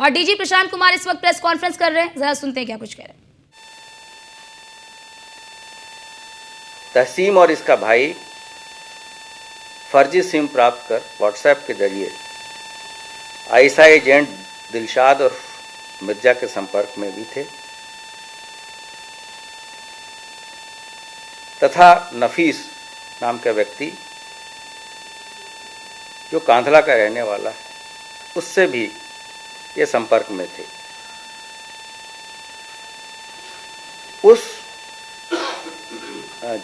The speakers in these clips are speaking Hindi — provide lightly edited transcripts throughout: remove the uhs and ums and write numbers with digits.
और डीजी प्रशांत कुमार इस वक्त प्रेस कॉन्फ्रेंस कर रहे हैं, जरा सुनते हैं क्या कुछ कह रहे हैं। तहसीम और इसका भाई फर्जी सिम प्राप्त कर व्हाट्सएप के जरिए आईएसआई एजेंट दिलशाद और मिर्जा के संपर्क में भी थे तथा नफीस नाम का व्यक्ति जो कांधला का रहने वाला है उससे भी ये संपर्क में थे।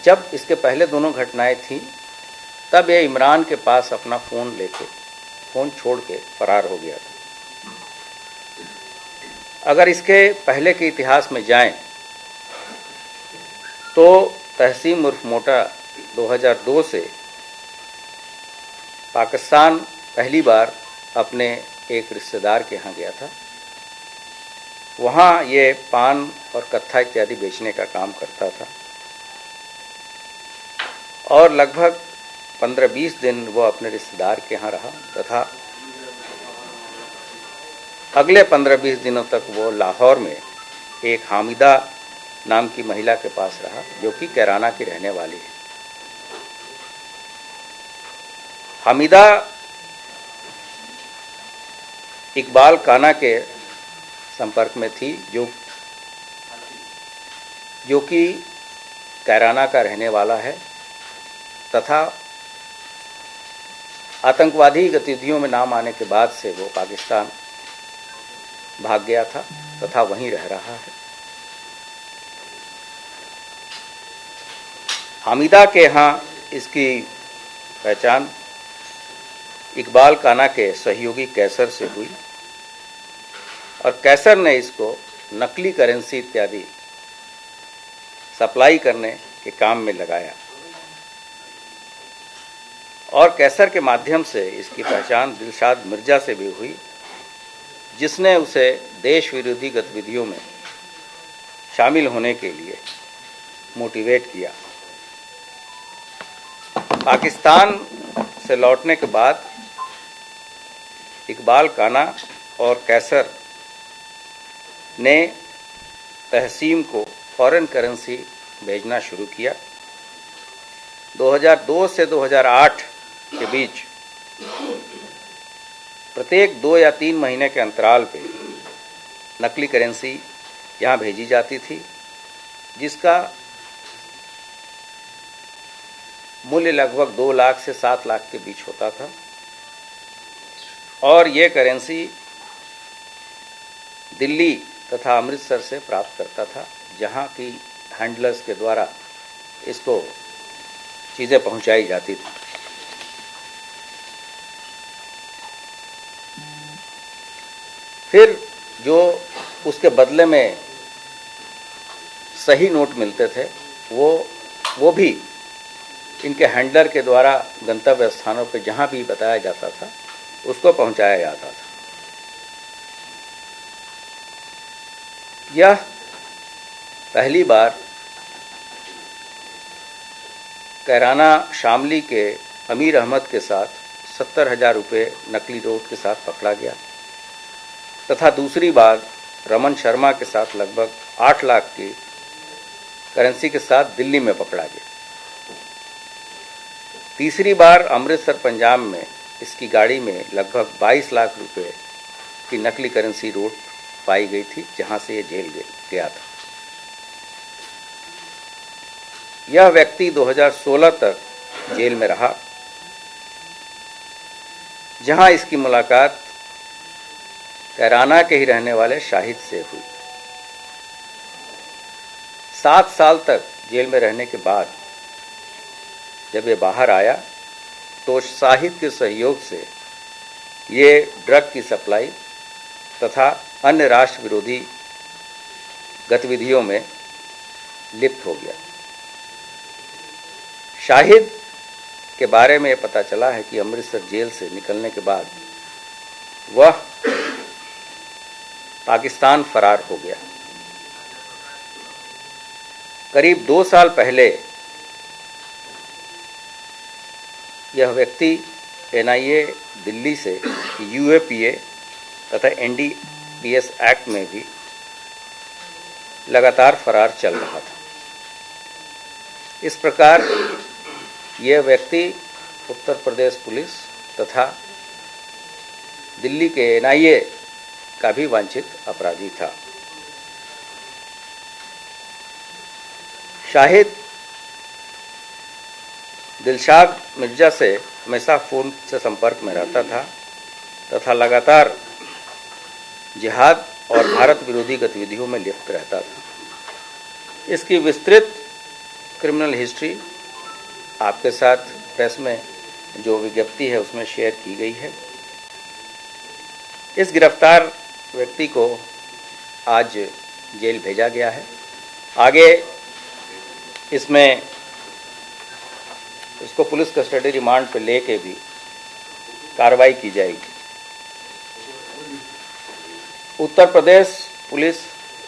जब इसके पहले दोनों घटनाएं थी तब ये इमरान के पास अपना फ़ोन छोड़ के फरार हो गया था। अगर इसके पहले के इतिहास में जाएं तो तहसीम उर्फ मोटा 2002 से पाकिस्तान पहली बार अपने एक रिश्तेदार के यहाँ गया था। वहाँ ये पान और कत्था इत्यादि बेचने का काम करता था और लगभग 15-20 दिन वो अपने रिश्तेदार के यहाँ रहा तथा अगले 15-20 दिनों तक वो लाहौर में एक हामिदा नाम की महिला के पास रहा जो कि कैराना की रहने वाली है। हामिदा इकबाल काना के संपर्क में थी जो कि कैराना का रहने वाला है तथा आतंकवादी गतिविधियों में नाम आने के बाद से वो पाकिस्तान भाग गया था तथा वहीं रह रहा है। हामिदा के यहाँ इसकी पहचान इकबाल काना के सहयोगी कैसर से हुई और कैसर ने इसको नकली करेंसी इत्यादि सप्लाई करने के काम में लगाया और कैसर के माध्यम से इसकी पहचान दिलशाद मिर्जा से भी हुई जिसने उसे देश विरोधी गतिविधियों में शामिल होने के लिए मोटिवेट किया। पाकिस्तान से लौटने के बाद इकबाल काना और कैसर ने तहसीम को फॉरेन करेंसी भेजना शुरू किया। 2002 से 2008 के बीच प्रत्येक 2 या 3 महीने के अंतराल पे नकली करेंसी यहाँ भेजी जाती थी जिसका मूल्य लगभग 2 लाख से 7 लाख के बीच होता था और ये करेंसी दिल्ली तथा अमृतसर से प्राप्त करता था जहाँ की हैंडलर्स के द्वारा इसको चीज़ें पहुँचाई जाती थी। फिर जो उसके बदले में सही नोट मिलते थे वो भी इनके हैंडलर के द्वारा गंतव्य स्थानों पर जहाँ भी बताया जाता था उसको पहुँचाया जाता था। यह पहली बार कैराना शामली के अमीर अहमद के साथ 70,000 रुपये नकली नोट के साथ पकड़ा गया तथा दूसरी बार रमन शर्मा के साथ लगभग 8 लाख की करेंसी के साथ दिल्ली में पकड़ा गया। तीसरी बार अमृतसर पंजाब में इसकी गाड़ी में लगभग 22 लाख रुपए की नकली करेंसी नोट पाई गई थी जहां से ये जेल गया था। यह व्यक्ति 2016 तक जेल में रहा जहां इसकी मुलाकात कैराना के ही रहने वाले शाहिद से हुई। 7 साल तक जेल में रहने के बाद जब ये बाहर आया तो शाहिद के सहयोग से ये ड्रग की सप्लाई तथा अन्य राष्ट्र विरोधी गतिविधियों में लिप्त हो गया। शाहिद के बारे में पता चला है कि अमृतसर जेल से निकलने के बाद वह पाकिस्तान फरार हो गया। करीब 2 साल पहले यह व्यक्ति एनआईए दिल्ली से यूएपीए तथा NDPS एक्ट में भी लगातार फरार चल रहा था। इस प्रकार यह व्यक्ति उत्तर प्रदेश पुलिस तथा दिल्ली के NIA का भी वांछित अपराधी था। शाहिद दिलशाद मिर्जा से हमेशा फोन से संपर्क में रहता था तथा लगातार जिहाद और भारत विरोधी गतिविधियों में लिप्त रहता था। इसकी विस्तृत क्रिमिनल हिस्ट्री आपके साथ प्रेस में जो विज्ञप्ति है उसमें शेयर की गई है। इस गिरफ्तार व्यक्ति को आज जेल भेजा गया है। आगे इसमें इसको पुलिस कस्टडी रिमांड पर लेके भी कार्रवाई की जाएगी। उत्तर प्रदेश पुलिस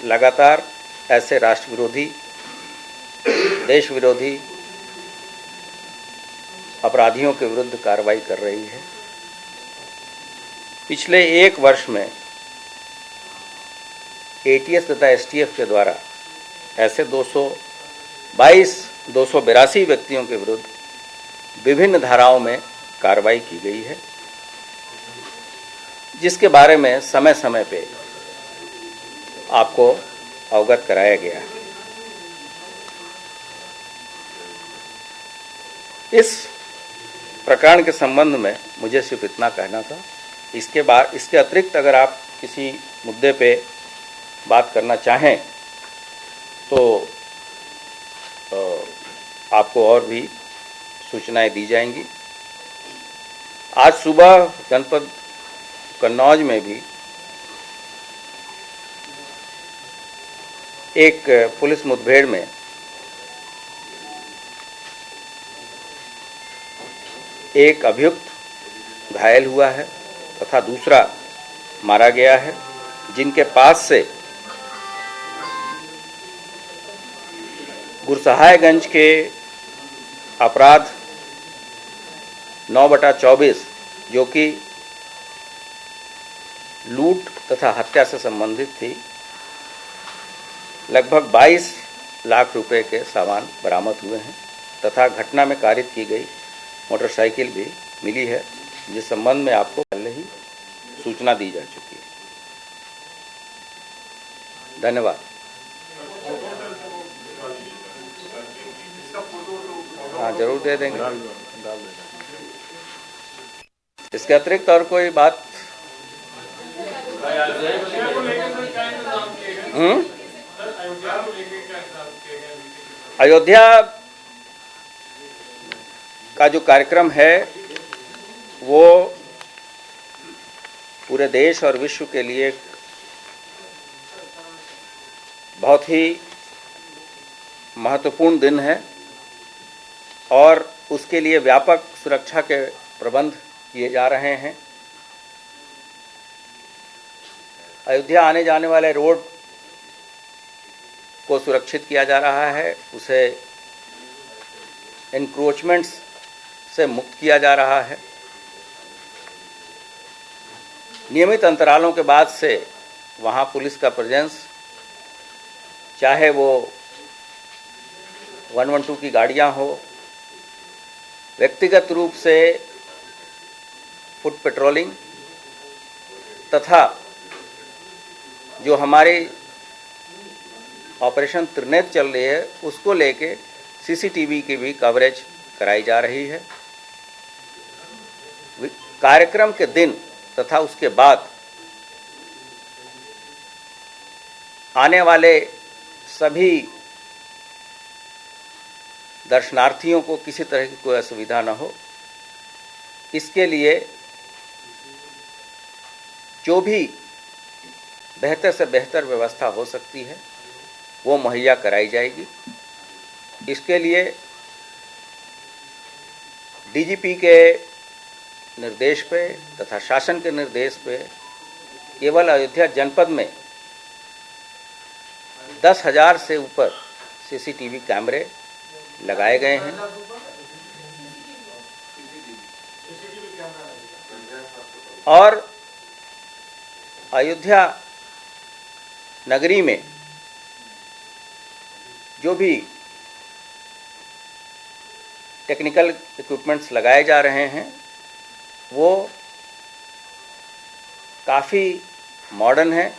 लगातार ऐसे राष्ट्र विरोधी, देश विरोधी अपराधियों के विरुद्ध कार्रवाई कर रही है। पिछले एक वर्ष में ATS तथा STF के द्वारा ऐसे 282 व्यक्तियों के विरुद्ध विभिन्न धाराओं में कार्रवाई की गई है, जिसके बारे में समय समय पे आपको अवगत कराया गया है। इस प्रकरण के संबंध में मुझे सिर्फ इतना कहना था। इसके अतिरिक्त अगर आप किसी मुद्दे पे बात करना चाहें तो आपको और भी सूचनाएं दी जाएंगी। आज सुबह जनपद कन्नौज में भी एक पुलिस मुठभेड़ में एक अभियुक्त घायल हुआ है तथा दूसरा मारा गया है, जिनके पास से गुरसहायगंज के अपराध 9/24 जो कि लूट तथा हत्या से संबंधित थी, लगभग 22 लाख रुपए के सामान बरामद हुए हैं तथा घटना में कारित की गई मोटरसाइकिल भी मिली है, जिस संबंध में आपको पहले ही सूचना दी जा चुकी है। धन्यवाद। हाँ, जरूर दे देंगे। इसके अतिरिक्त और कोई बात? अयोध्या का जो कार्यक्रम है वो पूरे देश और विश्व के लिए बहुत ही महत्वपूर्ण दिन है और उसके लिए व्यापक सुरक्षा के प्रबंध किए जा रहे हैं। अयोध्या आने जाने वाले रोड को सुरक्षित किया जा रहा है, उसे एनक्रोचमेंट्स से मुक्त किया जा रहा है। नियमित अंतरालों के बाद से वहाँ पुलिस का प्रेजेंस, चाहे वो 112 की गाड़ियाँ हो, व्यक्तिगत रूप से फुट पेट्रोलिंग तथा जो हमारी ऑपरेशन त्रिनेत्र चल रही है उसको लेके CCTV की भी कवरेज कराई जा रही है। कार्यक्रम के दिन तथा उसके बाद आने वाले सभी दर्शनार्थियों को किसी तरह की कोई असुविधा न हो, इसके लिए जो भी बेहतर से बेहतर व्यवस्था हो सकती है वो मुहैया कराई जाएगी। इसके लिए DGP के निर्देश पे तथा शासन के निर्देश पे केवल अयोध्या जनपद में 10,000 से ऊपर CCTV कैमरे लगाए गए हैं। और अयोध्या नगरी में जो भी टेक्निकल इक्विपमेंट्स लगाए जा रहे हैं वो काफ़ी मॉडर्न हैं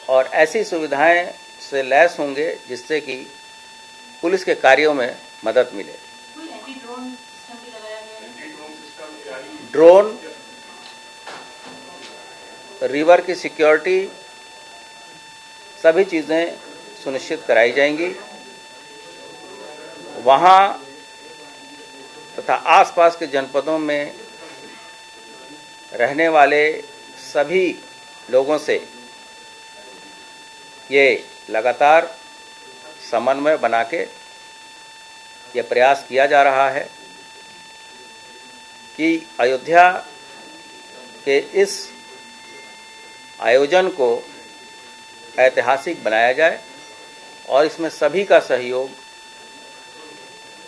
और ऐसी सुविधाएं से लैस होंगे जिससे कि पुलिस के कार्यों में मदद मिले। ड्रोन, रिवर की सिक्योरिटी, सभी चीज़ें सुनिश्चित कराई जाएंगी। वहाँ तथा आसपास के जनपदों में रहने वाले सभी लोगों से ये लगातार समन्वय बना के ये प्रयास किया जा रहा है कि अयोध्या के इस आयोजन को ऐतिहासिक बनाया जाए और इसमें सभी का सहयोग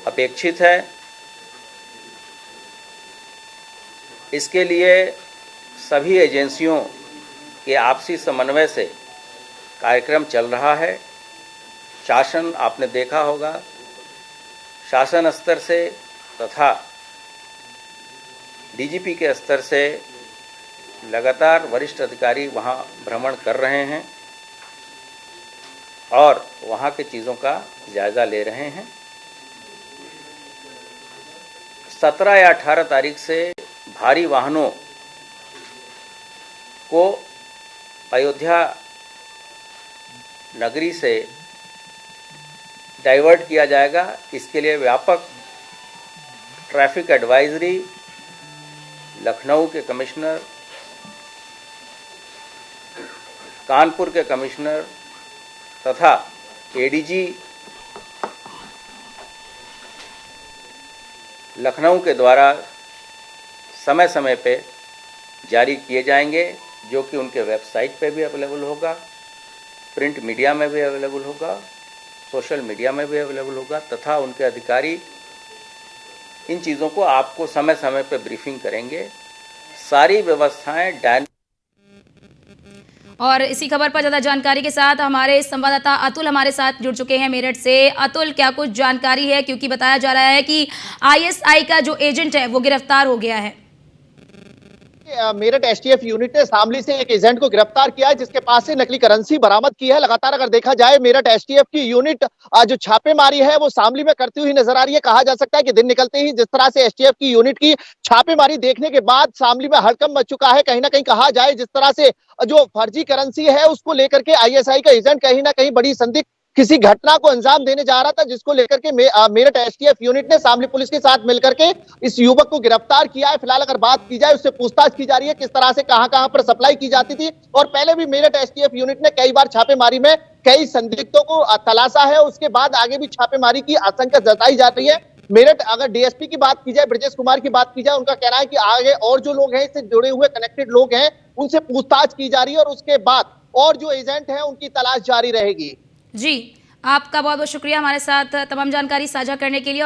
अपेक्षित है। इसके लिए सभी एजेंसियों के आपसी समन्वय से कार्यक्रम चल रहा है। शासन, आपने देखा होगा, शासन स्तर से तथा डीजीपी के स्तर से लगातार वरिष्ठ अधिकारी वहां भ्रमण कर रहे हैं और वहां की चीज़ों का जायज़ा ले रहे हैं। 17 या 18 तारीख से भारी वाहनों को अयोध्या नगरी से डाइवर्ट किया जाएगा। इसके लिए व्यापक ट्रैफिक एडवाइजरी लखनऊ के कमिश्नर, कानपुर के कमिश्नर तथा एडीजी लखनऊ के द्वारा समय समय पे जारी किए जाएंगे, जो कि उनके वेबसाइट पे भी अवेलेबल होगा, प्रिंट मीडिया में भी अवेलेबल होगा, सोशल मीडिया में भी अवेलेबल होगा तथा उनके अधिकारी इन चीज़ों को आपको समय समय पे ब्रीफिंग करेंगे। सारी व्यवस्थाएं और इसी खबर पर ज़्यादा जानकारी के साथ हमारे संवाददाता अतुल हमारे साथ जुड़ चुके हैं मेरठ से। अतुल, क्या कुछ जानकारी है, क्योंकि बताया जा रहा है कि आईएसआई का जो एजेंट है वो गिरफ्तार हो गया है। मेरठ एसटीएफ यूनिट ने शामली से एक एजेंट को गिरफ्तार किया है, जिसके पास से नकली करेंसी बरामद की है। लगातार अगर देखा जाए मेरठ एसटीएफ की यूनिट जो छापेमारी है वो शामली में करती हुई नजर आ रही है। कहा जा सकता है कि दिन निकलते ही जिस तरह से एसटीएफ की यूनिट की छापेमारी देखने के बाद शामली में हड़कंप मच चुका है। कहीं ना कहीं कहा जाए जिस तरह से जो फर्जी करेंसी है उसको लेकर के आईएसआई का एजेंट कहीं ना कहीं बड़ी संदिग्ध किसी घटना को अंजाम देने जा रहा था, जिसको लेकर के मेरठ एसटीएफ यूनिट ने शामली पुलिस के साथ मिलकर के इस युवक को गिरफ्तार किया है। फिलहाल अगर बात की जाए, उससे पूछताछ की जा रही है किस तरह से कहां-कहां पर सप्लाई की जाती थी, और पहले भी मेरठ एसटीएफ यूनिट ने कई बार छापेमारी में कई संदिग्धों को तलाशा है। उसके बाद आगे भी छापेमारी की आशंका जताई जा रही है। मेरठ अगर डीएसपी की बात की जाए, ब्रजेश कुमार की बात की जाए, उनका कहना है कि आगे और जो लोग हैं इससे जुड़े हुए कनेक्टेड लोग हैं उनसे पूछताछ की जा रही है और उसके बाद और जो एजेंट है उनकी तलाश जारी रहेगी। जी, आपका बहुत बहुत शुक्रिया हमारे साथ तमाम जानकारी साझा करने के लिए।